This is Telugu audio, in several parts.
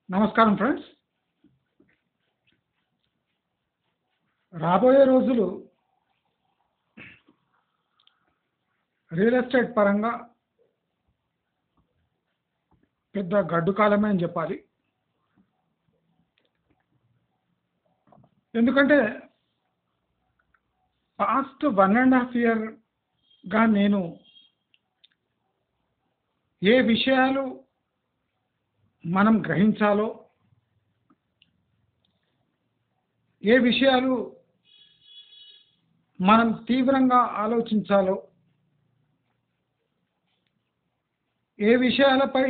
నమస్కారం ఫ్రెండ్స్. రాబోయే రోజులు రియల్ ఎస్టేట్ పరంగా పెద్ద గడ్డు కాలమే అని చెప్పాలి. ఎందుకంటే పాస్ట్ 1.5 ఇయర్గా నేను ఏ విషయాలు మనం గ్రహించాలో, ఏ విషయాలు మనం తీవ్రంగా ఆలోచించాలో, ఏ విషయాలపై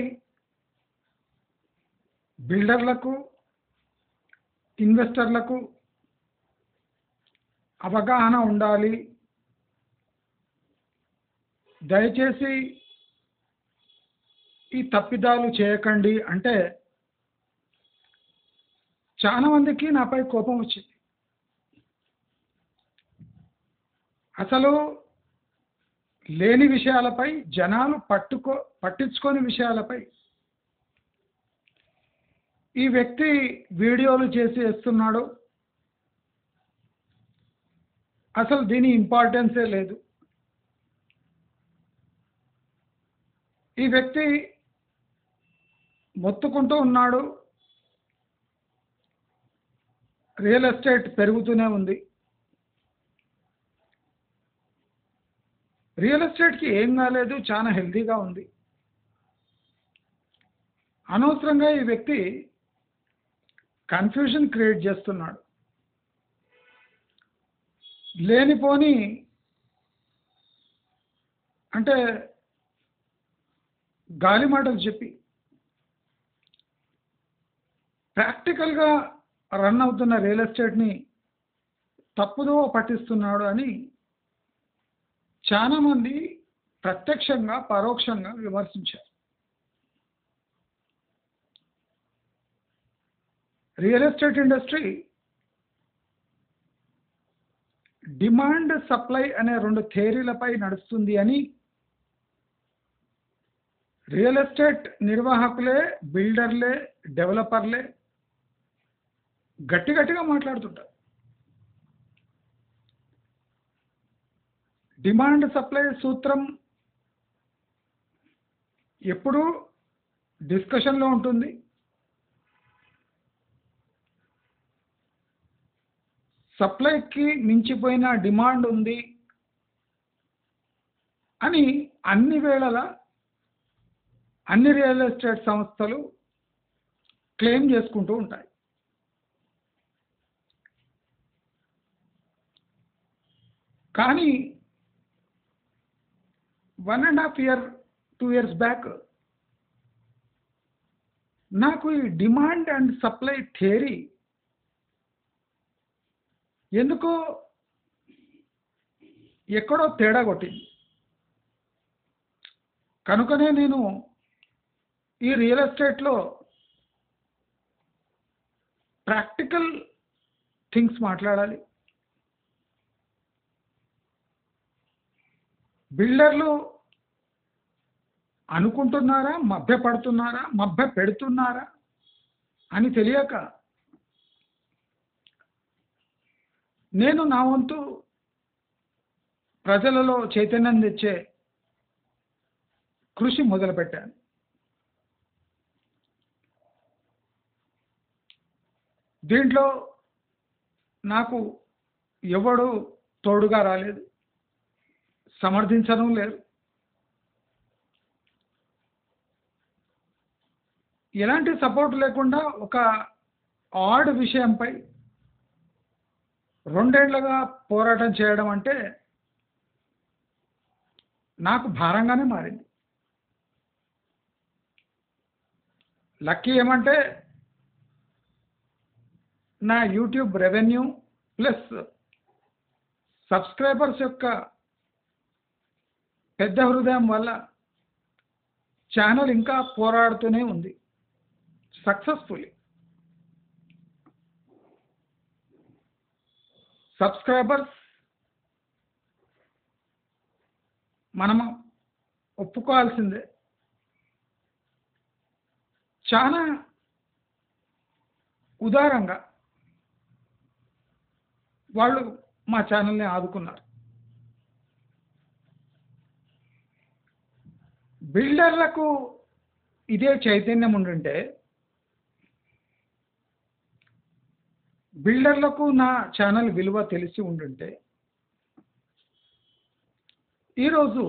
బిల్డర్లకు, ఇన్వెస్టర్లకు అవగాహన ఉండాలి. దయచేసి ఈ తప్పిదాలు చేయకండి అంటే చాలా మందికి నాపై కోపం వచ్చింది. అసలు లేని విషయాలపై జనాలు పట్టించుకోని విషయాలపై ఈ వ్యక్తి వీడియోలు చేసి వేస్తున్నాడు. అసలు దీని ఇంపార్టెన్సే లేదు. ఈ వ్యక్తి మొత్తుకుంటూ ఉన్నాడు, రియల్ ఎస్టేట్ పెరుగుతూనే ఉంది. రియల్ ఎస్టేట్కి ఏం కాలేదు, చాలా హెల్తీగా ఉంది. అనవసరంగా ఈ వ్యక్తి కన్ఫ్యూజన్ క్రియేట్ చేస్తున్నాడు. లేనిపోని అంటే గాలి మాటలు చెప్పి ప్రాక్టికల్గా రన్ అవుతున్న రియల్ ఎస్టేట్ని తప్పుదో పట్టిస్తున్నాడు అని చాలామంది ప్రత్యక్షంగా పరోక్షంగా విమర్శించారు. Real estate industry demand supply అనే 2 థియరీలపై నడుస్తుంది అని రియల్ ఎస్టేట్ నిర్వాహకులే, బిల్డర్లే, డెవలపర్లే గట్టిగా మాట్లాడుతుంటారు. డిమాండ్ సప్లై సూత్రం ఎప్పుడూ డిస్కషన్లో ఉంటుంది. సప్లైకి మించిపోయిన డిమాండ్ ఉంది అని అన్ని వేళలా అన్ని రియల్ ఎస్టేట్ సంస్థలు క్లెయిమ్ చేసుకుంటూ ఉంటాయి. కానీ 1.5 ఇయర్ 2 ఇయర్స్ బ్యాక్ నాకు ఈ డిమాండ్ అండ్ సప్లై థియరీ ఎందుకో ఎక్కడో తేడా కొట్టింది. కనుకనే నేను ఈ రియల్ ఎస్టేట్లో ప్రాక్టికల్ థింగ్స్ మాట్లాడాలి. బిల్డర్లు అనుకుంటున్నారా, మభ్య పెడుతున్నారా అని తెలియక నేను నా వంతు ప్రజలలో చైతన్యం తెచ్చే కృషి మొదలుపెట్టాను. దీంట్లో నాకు ఎవడు తోడుగా రాలేదు, సమర్థించడం లేదు. ఎలాంటి సపోర్ట్ లేకుండా ఒక ఆడ్ విషయంపై 2 ఏళ్లుగా పోరాటం చేయడం అంటే నాకు భారంగానే మారింది. లక్కీ ఏమంటే నా యూట్యూబ్ రెవెన్యూ ప్లస్ సబ్స్క్రైబర్స్ యొక్క పెద్ద హృదయం వల్ల ఛానల్ ఇంకా పోరాడుతూనే ఉంది సక్సెస్ఫుల్లీ. సబ్స్క్రైబర్స్ మనము ఒప్పుకోవాల్సిందే. చాలా ఉదారంగా వాళ్ళు మా ఛానల్ని ఆదుకున్నారు. బిల్డర్లకు ఇదే చైతన్యం ఉండుంటే, బిల్డర్లకు నా ఛానల్ విలువ తెలిసి ఉండుంటే ఈరోజు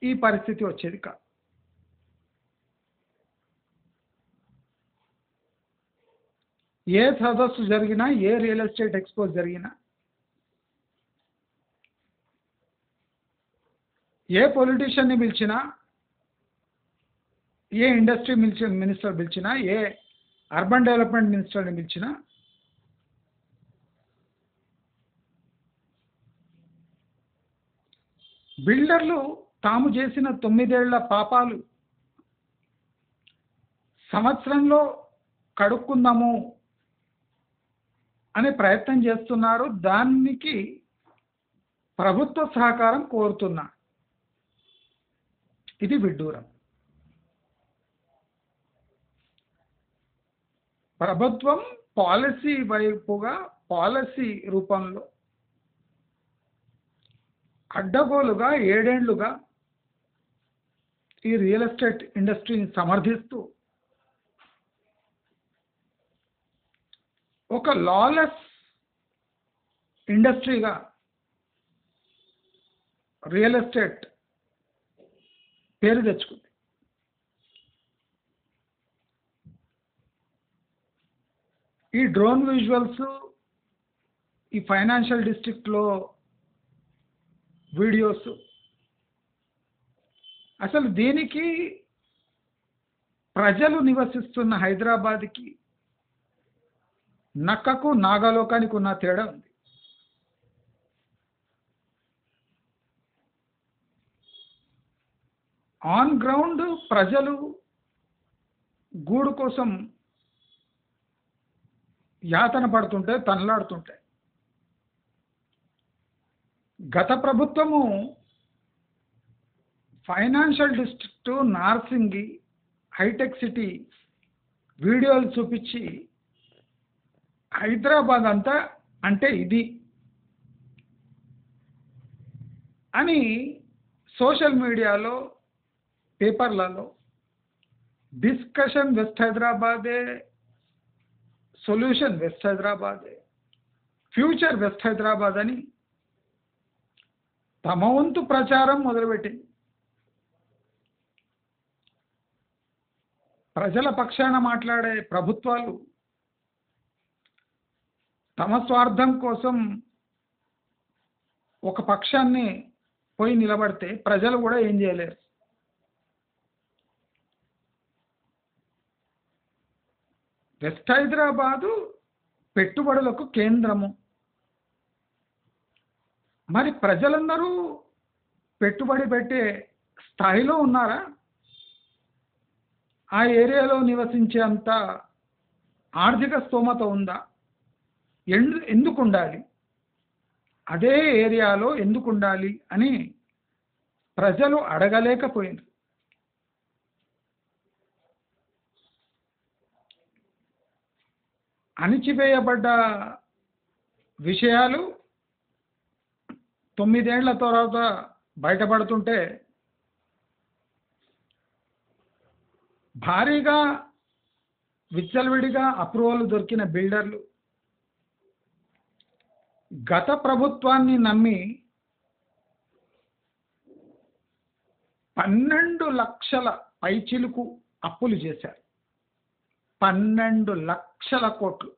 ఈ పరిస్థితి వచ్చేది కాదు. ఏ సదస్సు జరిగినా, ఏ రియల్ ఎస్టేట్ ఎక్స్పో జరిగినా, ఏ పొలిటీషియన్ని పిలిచినా, ఏ ఇండస్ట్రీ మినిస్టర్ పిలిచినా, ఏ అర్బన్ డెవలప్మెంట్ మినిస్టర్ని పిలిచినా బిల్డర్లు తాము చేసిన 9 ఏళ్ల పాపాలు సంవత్సరంలో కడుక్కుందాము అనే ప్రయత్నం చేస్తున్నారు. దానికి ప్రభుత్వ సహకారం కోరుతున్నా. ఇది విడ్డూరం. ప్రభుత్వం పాలసీ వైపుగా, పాలసీ రూపంలో అడ్డగోలుగా 7 ఏళ్లుగా ఈ రియల్ ఎస్టేట్ ఇండస్ట్రీని సమర్థిస్తూ ఒక లాలెస్ ఇండస్ట్రీగా రియల్ ఎస్టేట్ పేరు తెచ్చుకుంది. ఈ డ్రోన్ విజువల్స్, ఈ ఫైనాన్షియల్ డిస్ట్రిక్ట్లో వీడియోస్, అసలు దీనికి ప్రజలు నివసిస్తున్న హైదరాబాద్కి, నక్కకు నాగలోకానికి ఉన్న తేడా ఉంది. ఆన్ గ్రౌండ్ ప్రజలు గూడు కోసం యాతన పడుతుంటే, తనలాడుతుంటే, గత ప్రభుత్వము financial district, Narsingi, hitech city వీడియోలు చూపించి హైదరాబాద్ అంతా అంటే ఇది అని సోషల్ మీడియాలో, పేపర్లలో డిస్కషన్ వెస్ట్ హైదరాబాదే, సొల్యూషన్ వెస్ట్ హైదరాబాదే, ఫ్యూచర్ వెస్ట్ హైదరాబాద్ అని తమ వంతు ప్రచారం మొదలుపెట్టింది. ప్రజల పక్షాన మాట్లాడే ప్రభుత్వాలు తమ స్వార్థం కోసం ఒక పక్షాన్ని పోయి నిలబడితే ప్రజలు కూడా ఏం చేయలేరు. వెస్ట్ హైదరాబాదు పెట్టుబడులకు కేంద్రము. మరి ప్రజలందరూ పెట్టుబడి పెట్టే స్థాయిలో ఉన్నారా? ఆ ఏరియాలో నివసించే అంత ఆర్థిక స్తోమత ఉందా? ఎందుకు ఉండాలి, అదే ఏరియాలో ఎందుకు ఉండాలి అని ప్రజలు అడగలేకపోయింది. అణిచివేయబడ్డ విషయాలు 9 ఏళ్ల తర్వాత బయటపడుతుంటే భారీగా విచ్చలవిడిగా అప్రూవల్ దొరికిన బిల్డర్లు గత ప్రభుత్వాన్ని నమ్మి 12 లక్షల పైచిలుకు అప్పులు చేశారు. 12 లక్షల కోట్లు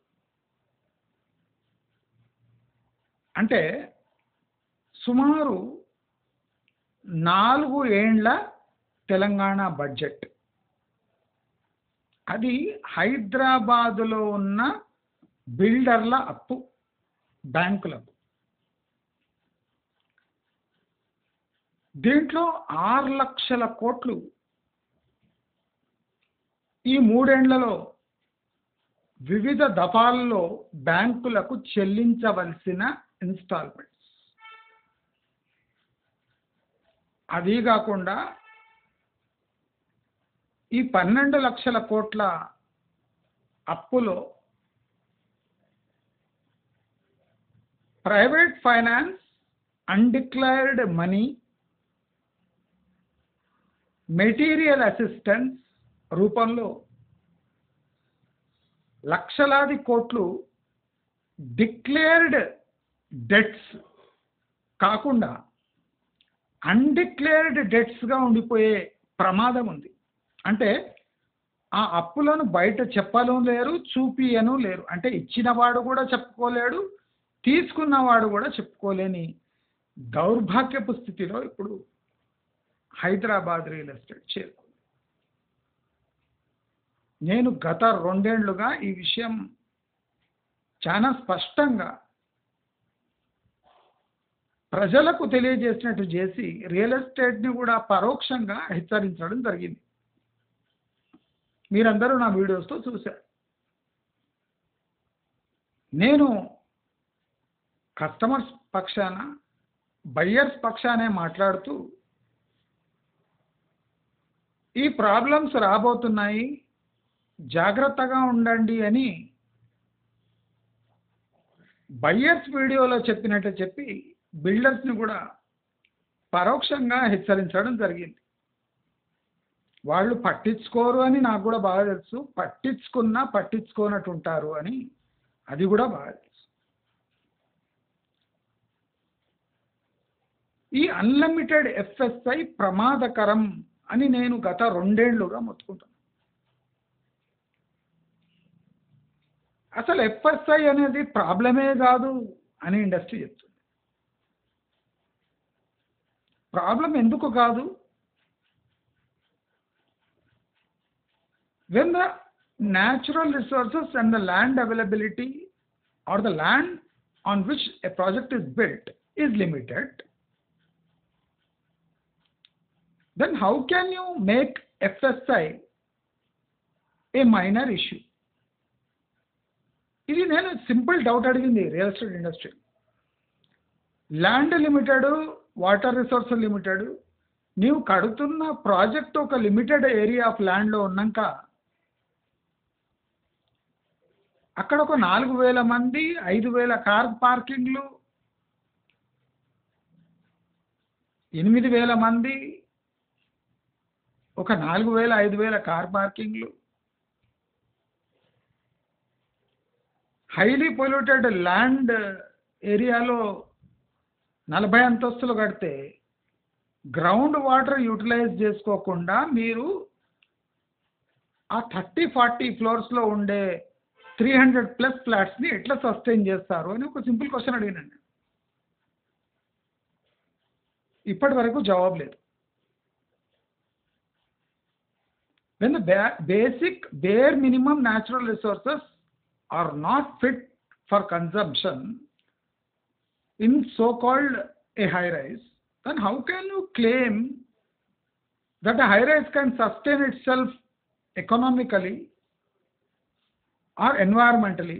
అంటే సుమారు 4 ఏండ్ల తెలంగాణ బడ్జెట్. అది హైదరాబాదులో ఉన్న బిల్డర్ల అప్పు, బ్యాంకులకు. దీంట్లో 6 లక్షల కోట్లు ఈ 3 ఏండ్లలో వివిధ దఫాల్లో బ్యాంకులకు చెల్లించవలసిన ఇన్స్టాల్మెంట్స్. అది కాకుండా ఈ 12 లక్షల కోట్ల అప్పులో private finance, undeclared money, material assistance రూపంలో లక్షలాది కోట్లు డిక్లేర్డ్ డెట్స్ కాకుండా అన్డిక్లేర్డ్ డెట్స్గా ఉండిపోయే ప్రమాదం ఉంది. అంటే ఆ అప్పులను బయట చెప్పను లేరు, చూపియను లేరు. అంటే ఇచ్చినవాడు కూడా చెప్పుకోలేడు, తీసుకున్నవాడు కూడా చెప్పుకోలేని దౌర్భాగ్యపు స్థితిలో ఇప్పుడు హైదరాబాద్ రియల్ ఎస్టేట్ చేరుకుంది. నేను గత 2 ఏళ్లుగా ఈ విషయం చాలా స్పష్టంగా ప్రజలకు తెలియజేసినట్టు చేసి రియల్ ఎస్టేట్ని కూడా పరోక్షంగా హెచ్చరించడం జరిగింది. మీరందరూ నా వీడియోస్తో చూశారు. నేను కస్టమర్స్ పక్షాన, బయ్యర్స్ పక్షానే మాట్లాడుతూ ఈ ప్రాబ్లమ్స్ రాబోతున్నాయి, జాగ్రత్తగా ఉండండి అని బయ్యర్స్ వీడియోలో చెప్పినట్టు చెప్పి బిల్డర్స్ని కూడా పరోక్షంగా హెచ్చరించడం జరిగింది. వాళ్ళు పట్టించుకోరు అని నాకు కూడా బాగా తెలుసు, పట్టించుకున్నా పట్టించుకోనట్టు ఉంటారు అని అది కూడా బాగా తెలుసు. ఈ అన్లిమిటెడ్ ఎఫ్ఎస్ఐ ప్రమాదకరం అని నేను గత 2 ఏళ్లుగా మొత్తుకుంటాను. అసలు ఎఫ్ఎస్ఐ అనేది ప్రాబ్లమే కాదు అని ఇండస్ట్రీ చెప్తుంది. ప్రాబ్లం ఎందుకు కాదు? when the natural resources and the land availability or the land on which a project is built is limited, then how can you make FSI a minor issue? ఇది నేను సింపుల్ డౌట్ అడిగింది real estate industry. Land limited, water resource limited, నీవు కడుతున్న ప్రాజెక్ట్ ఒక లిమిటెడ్ ఏరియా ఆఫ్ ల్యాండ్లో ఉన్నాక అక్కడ ఒక 4,000 మంది, 5,000 కార్ పార్కింగ్లు, 8,000 మంది, ఒక 4,000, 5,000 కార్ పార్కింగ్లు, హైలీ పొల్యూటెడ్ ల్యాండ్ ఏరియాలో 40 అంతస్తులు కడితే గ్రౌండ్ వాటర్ యూటిలైజ్ చేసుకోకుండా మీరు ఆ 30-40 ఫ్లోర్స్లో ఉండే 300+ ఫ్లాట్స్ని ఎట్లా సస్టైన్ చేస్తారు అని ఒక సింపుల్ క్వశ్చన్ అడిగినండి. ఇప్పటి వరకు జవాబు లేదు. when the basic bare minimum natural resources are not fit for consumption in so-called a high rise, then how can you claim that a high rise can sustain itself economically or environmentally?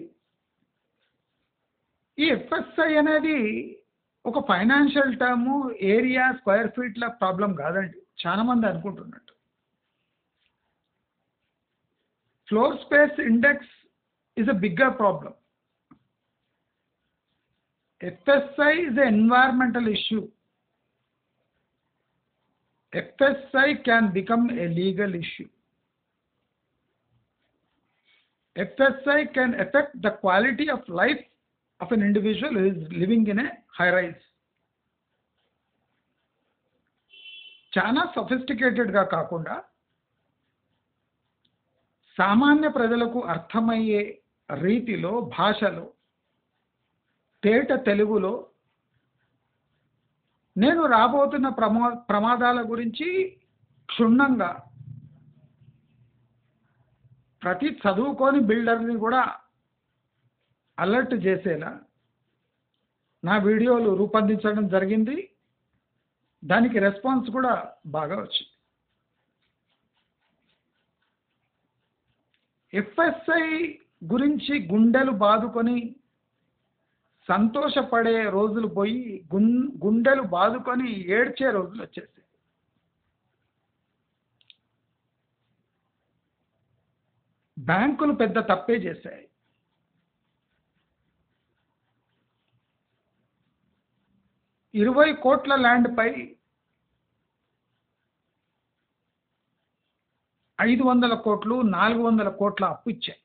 ఈ ఎఫ్ఎస్ఐ అనేది ఒక ఫైనాన్షియల్ టర్ము, ఏరియా, స్క్వేర్ ఫీట్ల ప్రాబ్లం కాదండి, చాలా మంది అనుకుంటున్నట్టు. Floor space index is a bigger problem. FSI is an environmental issue. FSI can become a legal issue. FSI can affect the quality of life of an individual who is living in a high rise. చాలా సొఫిస్టికేటెడ్గా కాకుండా సామాన్య ప్రజలకు అర్థమయ్యే రీతిలో, భాషలో, తేట తెలుగులో నేను రాబోతున్న ప్రమాదాల గురించి క్షుణ్ణంగా ప్రతి చదువుకోని బిల్డర్ని కూడా అలర్ట్ చేసేలా నా వీడియోలు రూపొందించడం జరిగింది. దానికి రెస్పాన్స్ కూడా బాగా వచ్చింది. ఎఫ్ఎస్ఐ గురించి గుండెలు బాదుకొని సంతోషపడే రోజులు పోయి గుండెలు బాదుకొని ఏడ్చే రోజులు వచ్చేసాయి. బ్యాంకులు పెద్ద తప్పే చేశాయి. 20 కోట్ల ల్యాండ్పై 500 కోట్లు 400 కోట్ల అప్పు ఇచ్చాయి.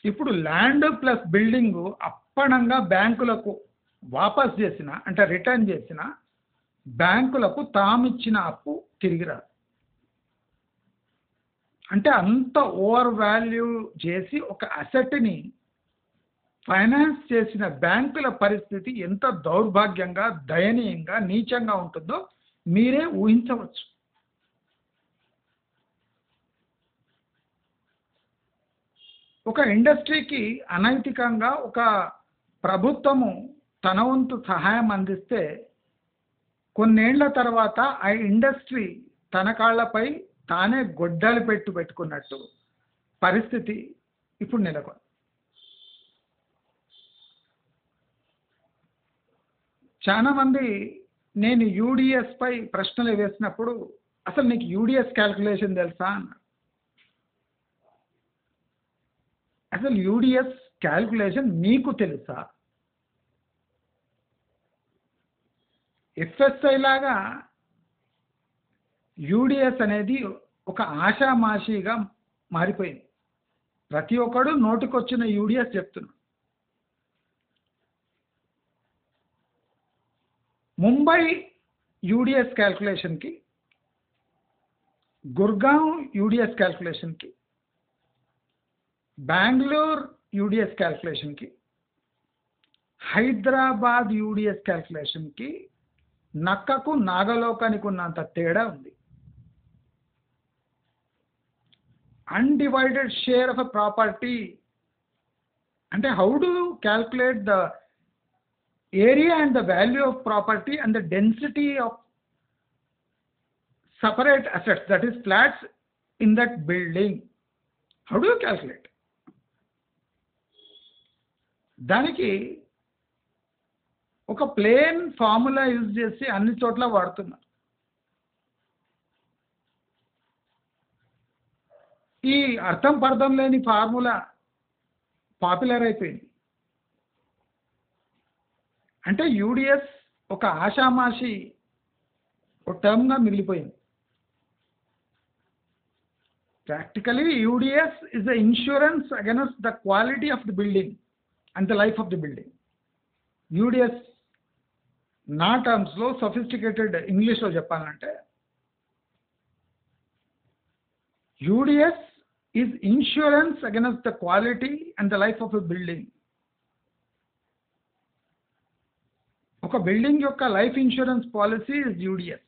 ఇప్పుడు ల్యాండ్ ప్లస్ బిల్డింగ్ అప్పనంగా బ్యాంకులకు వాపస్ చేసిన, అంటే రిటర్న్ చేసిన బ్యాంకులకు తామిచ్చిన అప్పు తిరిగి రాదు. అంటే అంత ఓవర్ వాల్యూ చేసి ఒక అసెట్ని ఫైనాన్స్ చేసిన బ్యాంకుల పరిస్థితి ఎంత దౌర్భాగ్యంగా, దయనీయంగా, నీచంగా ఉంటుందో మీరే ఊహించవచ్చు. ఒక ఇండస్ట్రీకి అనైతికంగా ఒక ప్రభుత్వము తన వంతు సహాయం అందిస్తే కొన్నేళ్ల తర్వాత ఆ ఇండస్ట్రీ తన కాళ్లపై తానే గొడ్డలు పెట్టుకున్నట్టు పరిస్థితి ఇప్పుడు నెలకొంది. చాలామంది నేను యూడిఎస్ పై ప్రశ్నలు వేసినప్పుడు అసలు నీకు యూడిఎస్ క్యాల్కులేషన్ తెలుసా అన్నారు. అసలు యూడిఎస్ క్యాల్కులేషన్ మీకు తెలుసా? ఎఫ్ఎస్ఐ లాగా యూడిఎస్ అనేది ఒక ఆషామాషిగా మారిపోయింది. ప్రతి ఒక్కడు నోటికొచ్చిన యూడిఎస్ చెప్తున్నాడు. ముంబై యూడిఎస్ క్యాల్కులేషన్కి, గుర్గావ్ యూడిఎస్ క్యాల్కులేషన్కి, బెంగళూరు యూడిఎస్ క్యాల్కులేషన్కి, హైదరాబాద్ యూడిఎస్ క్యాల్కులేషన్కి నక్కకు నాగలోకానికి ఉన్నంత తేడా ఉంది. Undivided share of a property అంటే how do calculate the area and the value of property and the density of separate assets, that is flats in that building. How do you calculate? దానికి ఒక ప్లేన్ ఫార్ములా యూజ్ చేసి అన్ని చోట్ల వాడుతున్నారు. ఈ అర్థం పర్థం లేని ఫార్ములా పాపులర్ అయిపోయింది. అంటే యూడిఎస్ ఒక ఆషామాషి ఒక టర్మ్గా మిగిలిపోయింది. Practically, UDS is the insurance against the quality of the building and the life of the building. UDS నా టర్మ్స్లో సొఫిస్టికేటెడ్ ఇంగ్లీష్లో చెప్పాలంటే UDS is insurance against the quality and the life of a building. ఒక బిల్డింగ్ యొక్క life insurance policy is UDS.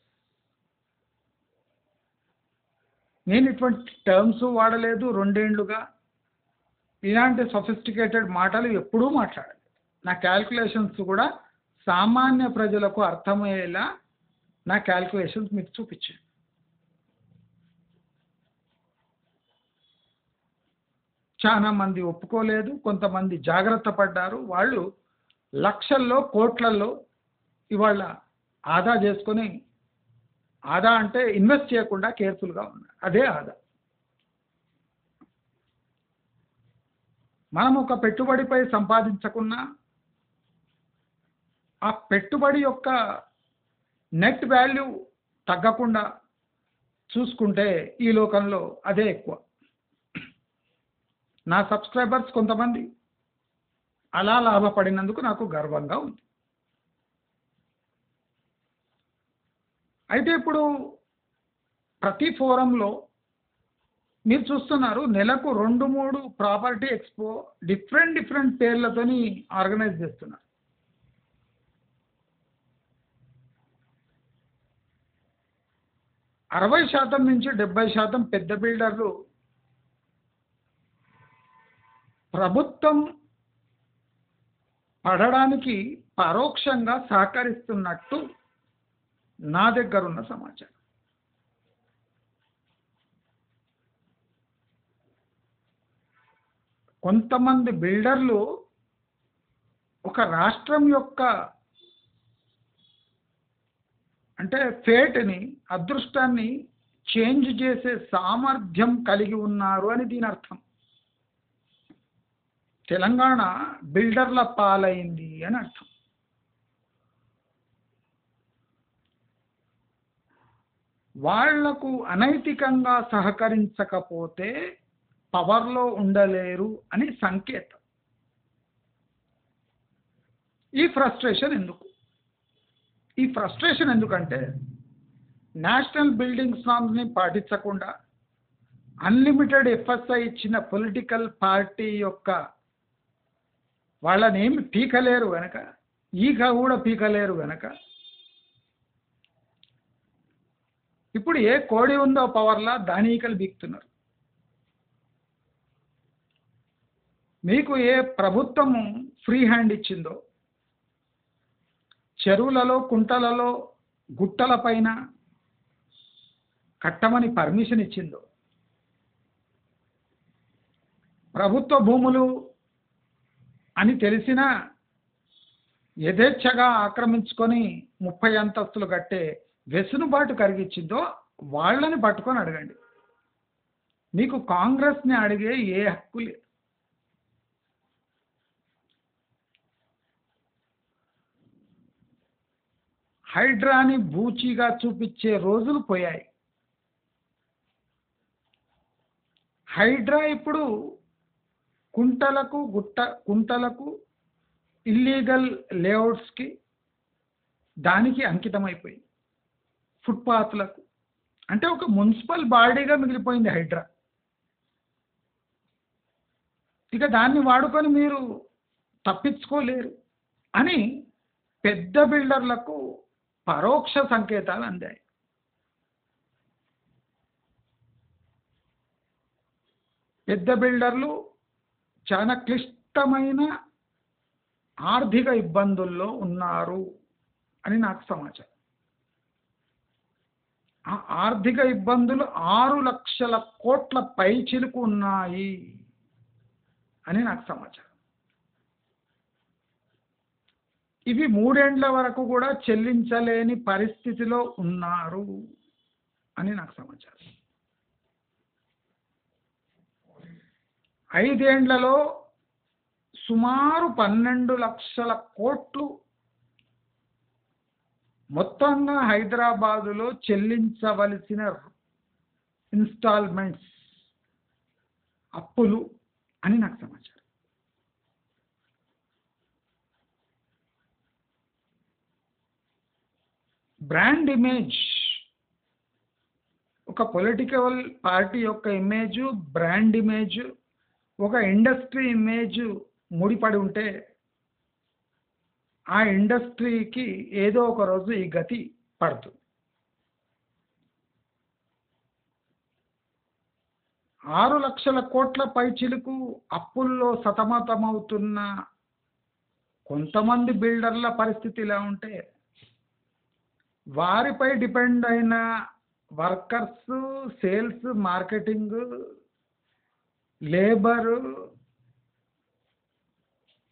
నేను ఇటువంటి టర్మ్స్ వాడలేదు 2 ఏళ్లుగా. ఇలాంటి సొఫిస్టికేటెడ్ మాటలు ఎప్పుడూ మాట్లాడలేదు. నా క్యాల్కులేషన్స్ కూడా సామాన్య ప్రజలకు అర్థమయ్యేలా నా క్యాల్కులేషన్స్ మీకు చూపించాను. చాలా మంది ఒప్పుకోలేదు, కొంతమంది జాగ్రత్త పడ్డారు. వాళ్ళు లక్షల్లో కోట్లల్లో ఇవాళ ఆదా చేసుకొని, ఆదా అంటే ఇన్వెస్ట్ చేయకుండా కేర్ఫుల్గా ఉన్నారు. అదే ఆదా. మనం ఒక పెట్టుబడిపై సంపాదించకున్నా ఆ పెట్టుబడి యొక్క నెట్ వాల్యూ తగ్గకుండా చూసుకుంటే ఈ లోకంలో అదే ఎక్కువ. నా సబ్స్క్రైబర్స్ కొంతమంది అలా లాభపడినందుకు నాకు గర్వంగా ఉంది. అయితే ఇప్పుడు ప్రతి ఫోరంలో మీరు చూస్తున్నారు, నెలకు 2-3 ప్రాపర్టీ ఎక్స్పో డిఫరెంట్ పేర్లతోని ఆర్గనైజ్ చేస్తున్నారు. అరవై శాతం నుంచి 70% పెద్ద బిల్డర్లు ప్రభుత్వం పడడానికి పరోక్షంగా సహకరిస్తున్నట్టు నా దగ్గర ఉన్న సమాచారం. కొంతమంది బిల్డర్లు ఒక రాష్ట్రం యొక్క అంటే ఫేట్ని, అదృష్టాన్ని చేంజ్ చేసే సామర్థ్యం కలిగి ఉన్నారు అని దీని అర్థం. తెలంగాణ బిల్డర్ల పాలైంది అని అర్థం. వాళ్లకు అనైతికంగా సహకరించకపోతే పవర్లో ఉండలేరు అని సంకేతం. ఈ ఫ్రస్ట్రేషన్ ఎందుకంటే నేషనల్ బిల్డింగ్స్ నామ్స్ని పాటించకుండా అన్లిమిటెడ్ ఎఫ్ఎస్ఐ ఇచ్చిన పొలిటికల్ పార్టీ యొక్క వాళ్ళని ఏమి పీకలేరు గనక, ఈగ కూడా పీకలేరు గనక ఇప్పుడు ఏ కోడి ఉందో పవర్లా దాని ఈకలు బీక్తున్నారు. మీకు ఏ ప్రభుత్వము ఫ్రీ హ్యాండ్ ఇచ్చిందో, చెరువులలో, కుంటలలో, గుట్టల పైన కట్టమని పర్మిషన్ ఇచ్చిందో, ప్రభుత్వ భూములు అని తెలిసినా యథేచ్ఛగా ఆక్రమించుకొని 30 అంతస్తులు కట్టే వెసులుబాటు కలిగించిందో వాళ్ళని పట్టుకొని అడగండి. మీకు కాంగ్రెస్ని అడిగే ఏ హక్కు లేదు. హైడ్రాని బూచిగా చూపించే రోజులు పోయాయి. హైడ్రా ఇప్పుడు కుంటలకు ఇల్లీగల్ లేఅవుట్స్కి దానికి అంకితమైపోయింది. ఫుట్పాత్లకు అంటే ఒక మున్సిపల్ బాడీగా మిగిలిపోయింది హైడ్రా. ఇక దాన్ని వాడుకొని మీరు తప్పించుకోలేరు అని పెద్ద బిల్డర్లకు పరోక్ష సంకేతాలు అందాయి. పెద్ద బిల్డర్లు చాలా క్లిష్టమైన ఆర్థిక ఇబ్బందుల్లో ఉన్నారు అని నాకు సమాచారం. ఆ ఆర్థిక ఇబ్బందులు 6 లక్షల కోట్ల పైచిలుకు ఉన్నాయి అని నాకు సమాచారం. ఇవి 3 ఏండ్ల వరకు కూడా చెల్లించలేని పరిస్థితిలో ఉన్నారు అని నాకు సమాచారం. 5 ఏండ్లలో సుమారు 12 లక్షల కోట్లు మొత్తంగా హైదరాబాదులో చెల్లించవలసిన ఇన్స్టాల్మెంట్స్ అప్పులు అని నాకు సమాచారం. బ్రాండ్ ఇమేజ్, ఒక పొలిటికల్ పార్టీ యొక్క ఇమేజ్, బ్రాండ్ ఇమేజ్, ఒక ఇండస్ట్రీ ఇమేజ్ ముడిపడి ఉంటే ఆ ఇండస్ట్రీకి ఏదో ఒక రోజు ఈ గతి పడుతుంది. 6 లక్షల కోట్ల పైచిలుకు అప్పుల్లో సతమతమవుతున్న కొంతమంది బిల్డర్ల పరిస్థితి ఇలా ఉంటే వారిపై డిపెండ్ అయిన workers, sales, marketing, labour,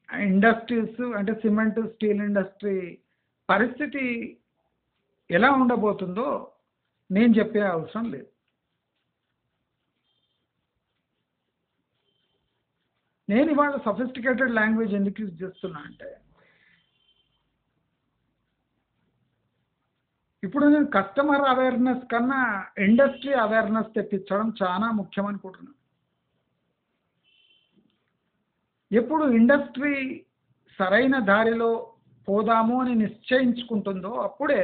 industries అంటే సిమెంట్, స్టీల్ ఇండస్ట్రీ పరిస్థితి ఎలా ఉండబోతుందో నేను చెప్పే అవసరం లేదు. నేను ఇవాళ సఫిస్టికేటెడ్ లాంగ్వేజ్ ఎందుకు యూజ్ చేస్తున్నా అంటే ఇప్పుడు నేను కస్టమర్ అవేర్నెస్ కన్నా ఇండస్ట్రీ అవేర్నెస్ తెప్పించడం చాలా ముఖ్యం అనుకుంటున్నాను. ఎప్పుడు ఇండస్ట్రీ సరైన దారిలో పోదాము అని నిశ్చయించుకుంటుందో అప్పుడే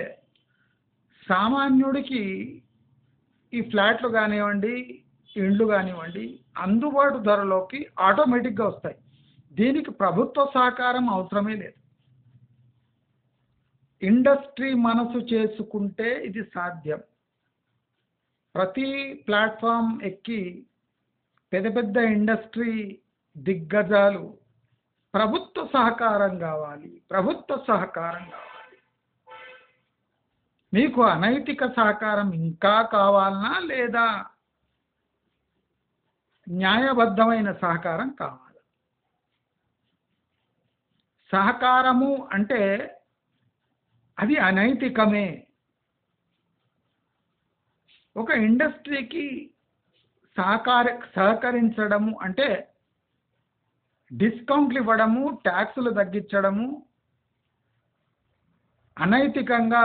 సామాన్యుడికి ఈ ఫ్లాట్లు కానివ్వండి, ఇండ్లు కానివ్వండి అందుబాటు ధరలోకి ఆటోమేటిక్గా వస్తాయి. దీనికి ప్రభుత్వ సహకారం అవసరమే లేదు. ఇండస్ట్రీ మనసు చేసుకుంటే ఇది సాధ్యం. ప్రతి ప్లాట్ఫామ్ ఎక్కి పెద్ద పెద్ద ఇండస్ట్రీ దిగ్గజాలు ప్రభుత్వ సహకారం కావాలి. మీకు అనైతిక సహకారం ఇంకా కావాలనా లేదా న్యాయబద్ధమైన సహకారం కావాలా? సహకారము అంటే అది అనైతికమే. ఒక ఇండస్ట్రీకి సహకరించడము అంటే డిస్కౌంట్లు ఇవ్వడము, ట్యాక్సులు తగ్గించడము, అనైతికంగా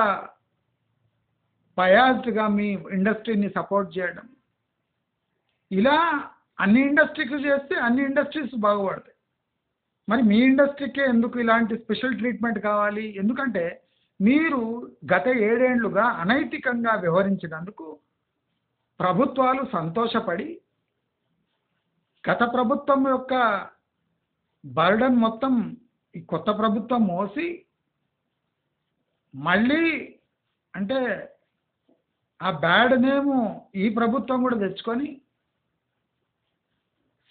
బయాస్డ్గా మీ ఇండస్ట్రీని సపోర్ట్ చేయడం, ఇలా అన్ని ఇండస్ట్రీలు చేస్తే అన్ని ఇండస్ట్రీస్ బాగుపడతాయి. మరి మీ ఇండస్ట్రీకే ఎందుకు ఇలాంటి స్పెషల్ ట్రీట్మెంట్ కావాలి? ఎందుకంటే మీరు గత 7 ఏళ్లుగా అనైతికంగా వ్యవహరించినందుకు ప్రభుత్వాలు సంతోషపడి గత ప్రభుత్వం యొక్క బర్డన్ మొత్తం ఈ కొత్త ప్రభుత్వం మోసి మళ్ళీ అంటే ఆ బ్యాడ్ నేము ఈ ప్రభుత్వం కూడా తెచ్చుకొని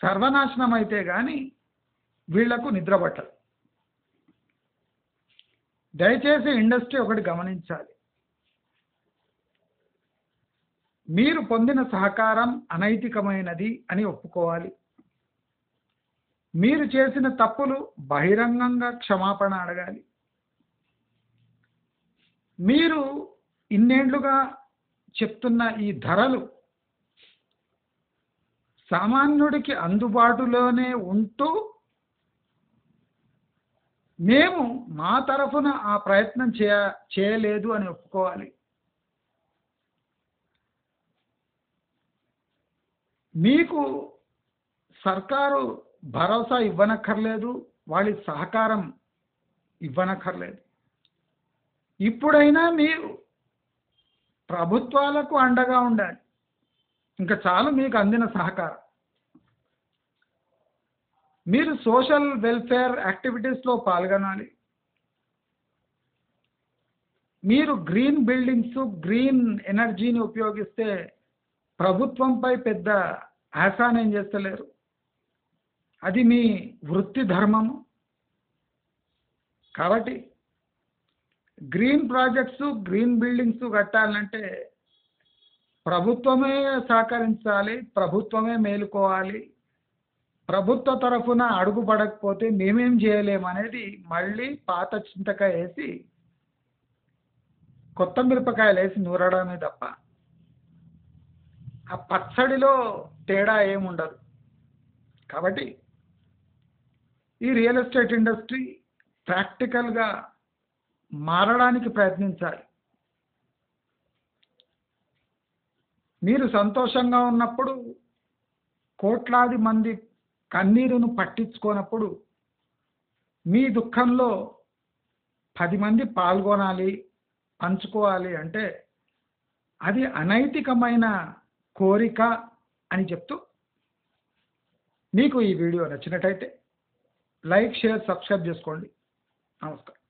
సర్వనాశనం అయితే కానీ వీళ్లకు నిద్ర పట్టదు. దయచేసి ఇండస్ట్రీ ఒకటి గమనించాలి. మీరు పొందిన సహకారం అనైతికమైనది అని ఒప్పుకోవాలి. మీరు చేసిన తప్పులు బహిరంగంగా క్షమాపణ అడగాలి. మీరు ఇన్నేళ్లుగా చెప్తున్న ఈ ధరలు సామాన్యుడికి అందుబాటులోనే ఉంటూ మేము మా తరఫున ఆ ప్రయత్నం చేయలేదు అని ఒప్పుకోవాలి. మీకు సర్కారు భరోసా ఇవ్వనక్కర్లేదు, వాళ్ళ సహకారం ఇవ్వనక్కర్లేదు. ఇప్పుడైనా మీరు ప్రభుత్వాలకు అండగా ఉండాలి. ఇంకా చాలు మీకు అందిన సహకారం. మీరు సోషల్ వెల్ఫేర్ యాక్టివిటీస్లో పాల్గొనాలి. మీరు గ్రీన్ బిల్డింగ్స్, గ్రీన్ ఎనర్జీని ఉపయోగిస్తే ప్రభుత్వంపై పెద్ద ఆశానేం చేస్తలేరు. అది మీ వృత్తి ధర్మము. కాబట్టి గ్రీన్ ప్రాజెక్ట్స్, గ్రీన్ బిల్డింగ్స్ కట్టాలంటే ప్రభుత్వమే సహకరించాలి, ప్రభుత్వమే మేలుకోవాలి. ప్రభుత్వ తరఫున అడుగుపడకపోతే మేమేం చేయలేమనేది మళ్ళీ పాత చింతకాయ వేసి కొత్త మిరపకాయలు వేసి నూరడమే తప్ప ఆ పచ్చడిలో తేడా ఏముండదు. కాబట్టి ఈ రియల్ ఎస్టేట్ ఇండస్ట్రీ ప్రాక్టికల్గా మారడానికి ప్రయత్నించాలి. మీరు సంతోషంగా ఉన్నప్పుడు, కోట్లాది మంది కన్నీరును పట్టించుకోనప్పుడు మీ దుఃఖంలో 10 మంది పాల్గొనాలి, పంచుకోవాలి అంటే అది అనైతికమైన కోరిక అని చెప్తూ, మీకు ఈ వీడియో నచ్చినట్టయితే లైక్, షేర్, సబ్స్క్రైబ్ చేసుకోండి. నమస్కారం.